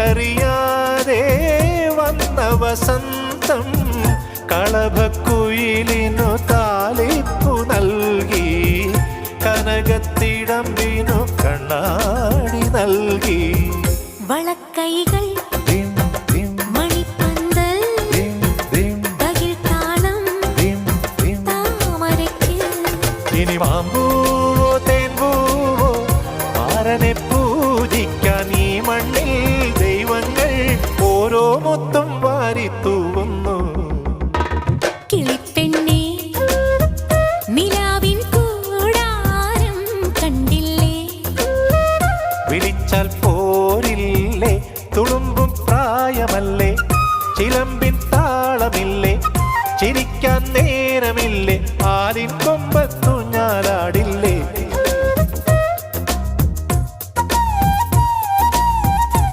അറിയാതെ വന്ന വസന്തം കളഭക്കുയിലിനു താലിപ്പു നൽകി കനകത്തിടമ്പിനു കണ്ണാടി നൽകി വളക്കൈകൾ മണിപ്പന്തൽ തകിൽത്താളം താമരയ്ക്ക് ഇനി മാമ്പൂവോ തേൻപൂവോ മാരനെ പൂജിക്കാൻ ഈ മണ്ണിൽ ദൈവങ്ങൾ ഓരോ മുത്തും വാരിത്തൂവുന്നു. കിളിപ്പെണ്ണേ നിലാവിൻ കൂടാരം കണ്ടില്ലേ വിളിച്ചാൽ പോരില്ലേ തുളുമ്പും പ്രായമല്ലേ ചിലമ്പിൻ താളമില്ലേ ചിരിക്കാൻ നേരമില്ലേ ആലിൻ കൊമ്പ